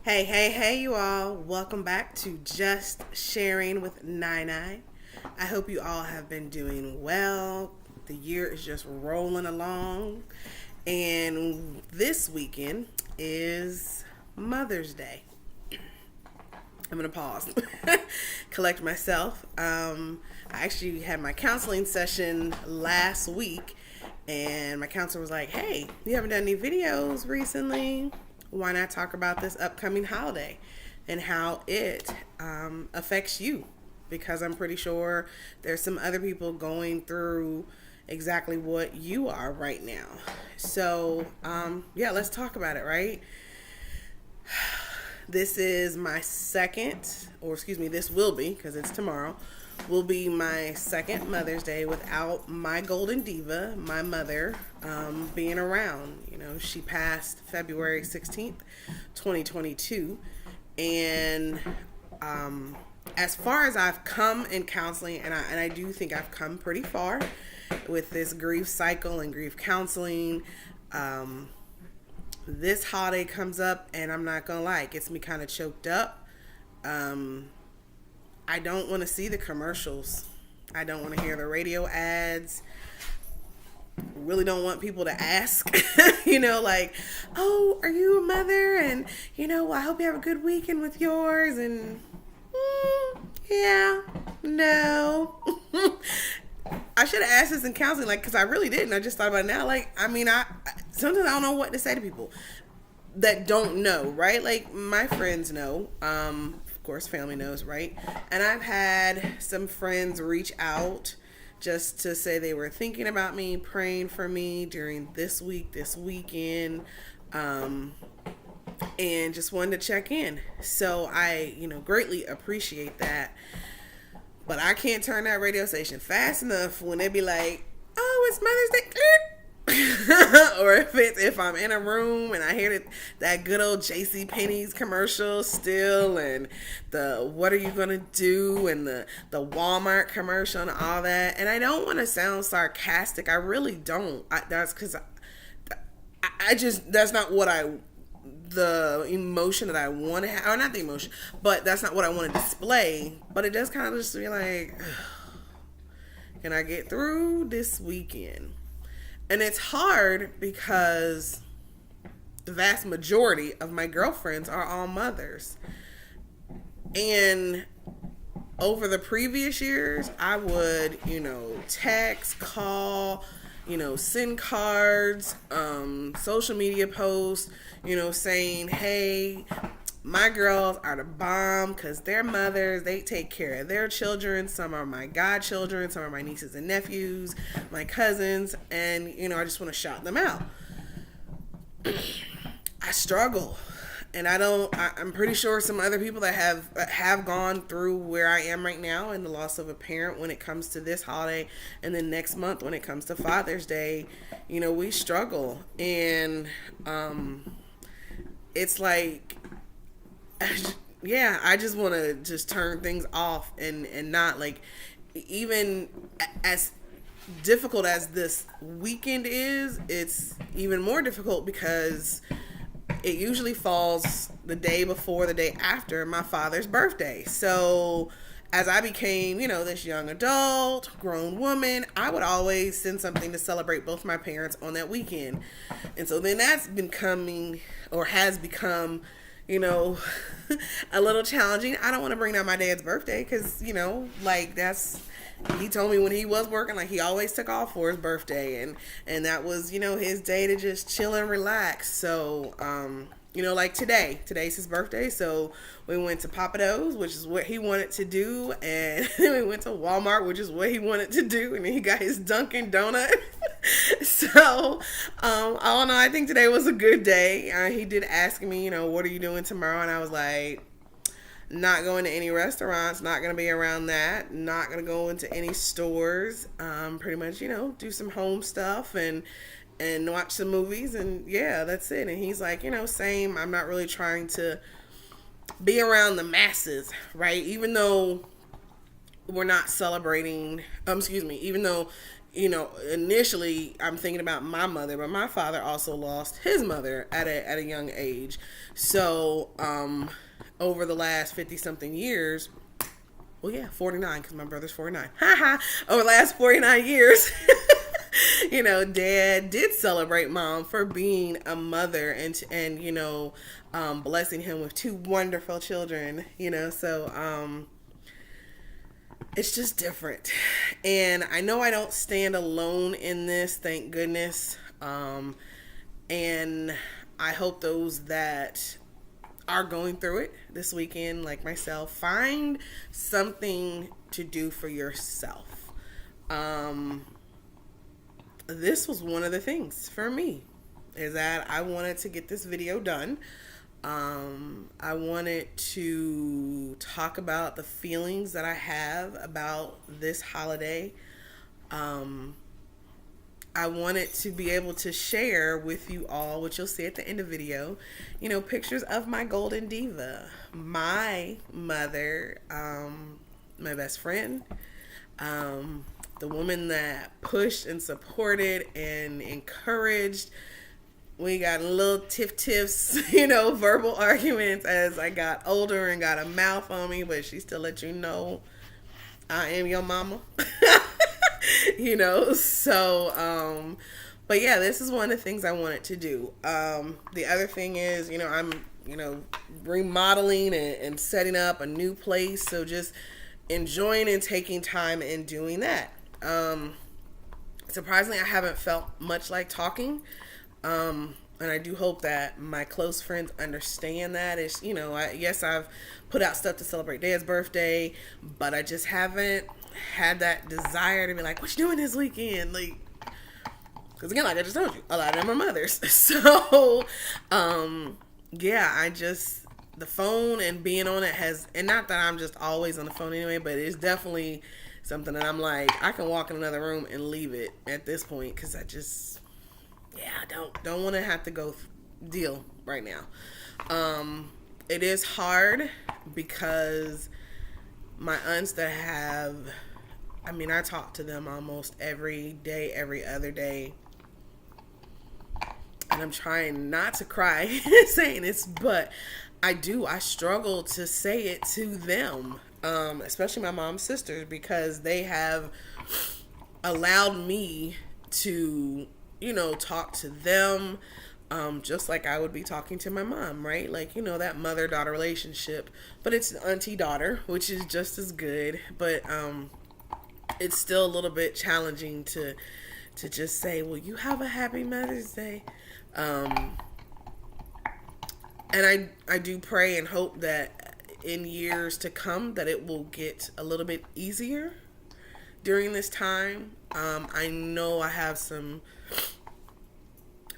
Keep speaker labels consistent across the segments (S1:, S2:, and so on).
S1: Hey, you all. Welcome back to Just Sharing with Nine. I hope you all have been doing well. The year is just rolling along. And this weekend is Mother's Day. I'm going to pause, collect myself. I actually had my counseling session last week, and my counselor was like, hey, you haven't done any videos recently. Why not talk about this upcoming holiday and how it affects you? Because I'm pretty sure there's some other people going through exactly what you are right now. So, yeah, let's talk about it, right? This is my this will be, because it's tomorrow, will be my second Mother's Day without my golden diva, my mother, being around. You know, she passed February 16th, 2022. And as far as I've come in counseling, and I do think I've come pretty far with this grief cycle and grief counseling, this holiday comes up, and I'm not gonna lie, it gets me kind of choked up. I don't want to see the commercials. I don't want to hear the radio ads. Really don't want people to ask, like, oh, are you a mother? And, I hope you have a good weekend with yours. And, yeah, no. I should have asked this in counseling, because I really didn't. I just thought about it now. Sometimes I don't know what to say to people that don't know, right? Like, my friends know. Of course, family knows, right? And I've had some friends reach out just to say they were thinking about me, praying for me during this weekend, and just wanted to check in. So I, greatly appreciate that. But I can't turn that radio station fast enough when they be like, oh, it's Mother's Day. Or if I'm in a room and I hear that good old JC Penney's commercial still, and the what are you gonna do, and the Walmart commercial and all that. And I don't want to sound sarcastic. I really don't. That's because I just, that's not what the emotion that I want to have, or not the emotion, but that's not what I want to display. But it does kind of just be like, can I get through this weekend? And it's hard because the vast majority of my girlfriends are all mothers. And over the previous years, I would, text, call, send cards, social media posts, saying, hey, my girls are the bomb because they're mothers. They take care of their children. Some are my godchildren. Some are my nieces and nephews, my cousins. And, I just want to shout them out. I struggle. And I'm pretty sure some other people that have gone through where I am right now and the loss of a parent when it comes to this holiday, and then next month when it comes to Father's Day, we struggle. And it's like, yeah, I just want to just turn things off and not, like, even as difficult as this weekend is, it's even more difficult because it usually falls the day before, the day after my father's birthday. So as I became, this young adult, grown woman, I would always send something to celebrate both my parents on that weekend. And so then that's has become, a little challenging. I don't want to bring down my dad's birthday because, he told me when he was working, he always took off for his birthday, and that was, his day to just chill and relax. So, today's his birthday, so we went to Papa Do's, which is what he wanted to do, and then we went to Walmart, which is what he wanted to do, and then he got his Dunkin' Donut. So, I don't know, I think today was a good day. He did ask me, what are you doing tomorrow, and I was like, not going to any restaurants, not going to be around that, not going to go into any stores, pretty much, do some home stuff and watch some movies, and yeah, that's it. And he's like, same, I'm not really trying to be around the masses, right? Even though we're not celebrating, even though initially I'm thinking about my mother, but my father also lost his mother at a young age. So, over the last 50 something years, well, yeah, 49, because my brother's 49. Over the last 49 years, Dad did celebrate Mom for being a mother and blessing him with two wonderful children, so, it's just different. And I know I don't stand alone in this, thank goodness. And I hope those that are going through it this weekend, like myself, find something to do for yourself. This was one of the things for me, is that I wanted to get this video done. I wanted to talk about the feelings that I have about this holiday. I wanted to be able to share with you all, which you'll see at the end of the video, pictures of my golden diva, my mother, my best friend, the woman that pushed and supported and encouraged. We got little tiffs, verbal arguments as I got older and got a mouth on me, but she still let you know I am your mama. So, but yeah, this is one of the things I wanted to do. The other thing is, I'm, remodeling and setting up a new place. So just enjoying and taking time and doing that. Surprisingly, I haven't felt much like talking. And I do hope that my close friends understand that. It's, yes, I've put out stuff to celebrate Dad's birthday, but I just haven't had that desire to be like, what you doing this weekend? Like, because again, like I just told you, a lot of them are mothers. So, yeah, the phone and being on it and not that I'm just always on the phone anyway, but it's definitely something that I'm like, I can walk in another room and leave it at this point, because I just, I don't want to have to deal right now. It is hard because my aunts that I talk to them almost every day, every other day. And I'm trying not to cry saying this, but I struggle to say it to them, especially my mom's sisters, because they have allowed me to, talk to them, just like I would be talking to my mom, right? Like, that mother-daughter relationship, but it's auntie-daughter, which is just as good, but, it's still a little bit challenging to just say, well, you have a happy Mother's Day. And I do pray and hope that in years to come that it will get a little bit easier during this time. I know I have some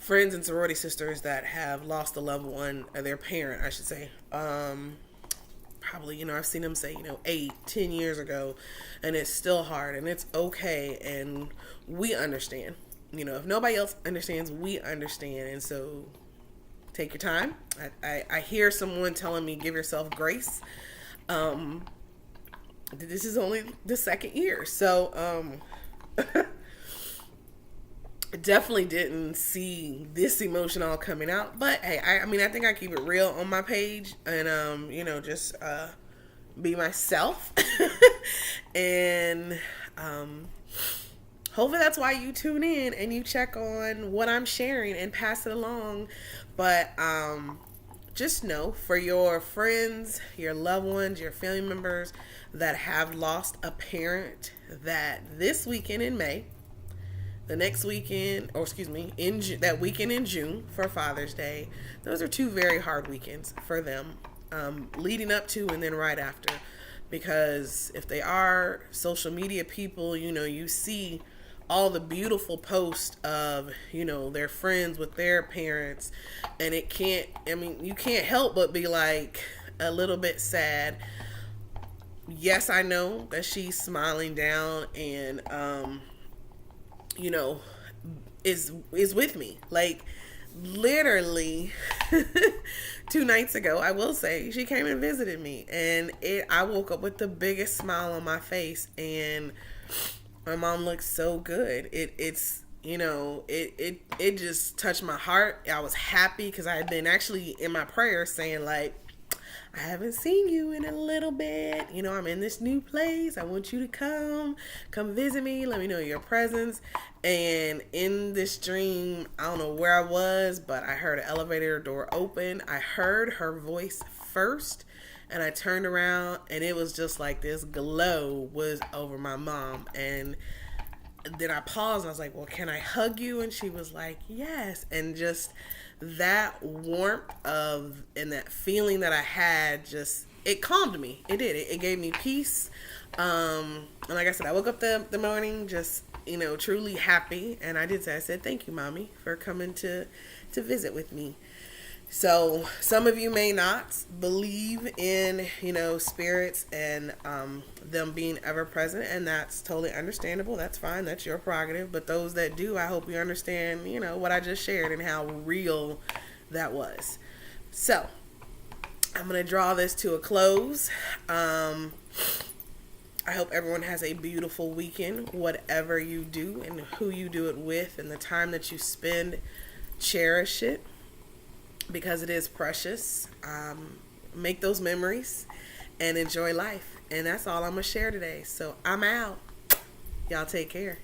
S1: friends and sorority sisters that have lost a loved one, or their parent, I should say. Probably, I've seen them say, 8-10 years ago, and it's still hard, and it's okay, and we understand. If nobody else understands, we understand, and so take your time. I hear someone telling me, give yourself grace. This is only the second year, so definitely didn't see this emotion all coming out, but hey, I think I keep it real on my page, and just be myself. And hopefully that's why you tune in and you check on what I'm sharing and pass it along. But just know, for your friends, your loved ones, your family members that have lost a parent, that this weekend in May, the next weekend, that weekend in June for Father's Day, those are two very hard weekends for them, leading up to and then right after. Because if they are social media people, you see all the beautiful posts of, their friends with their parents, and you can't help but be like a little bit sad. Yes, I know that she's smiling down and, is with me. Like, literally 2 nights ago, I will say, she came and visited me, and I woke up with the biggest smile on my face, and My mom looks so good. It's it just touched my heart. I was happy because I had been actually in my prayer saying like, I haven't seen you in a little bit. I'm in this new place. I want you to come visit me. Let me know your presence. And in this dream, I don't know where I was, but I heard an elevator door open. I heard her voice first, and I turned around, and it was just like this glow was over my mom. And then I paused and I was like, well, can I hug you? And she was like, yes. And just that warmth of and that feeling that I had, just it calmed me. It did. It gave me peace. And like I said, I woke up the morning just, truly happy. And I said, thank you, mommy, for coming to visit with me. So some of you may not believe in, spirits and them being ever present, and that's totally understandable. That's fine. That's your prerogative. But those that do, I hope you understand, what I just shared and how real that was. So I'm going to draw this to a close. I hope everyone has a beautiful weekend, whatever you do and who you do it with, and the time that you spend, cherish it, because it is precious. Make those memories and enjoy life. And that's all I'm going to share today. So I'm out. Y'all take care.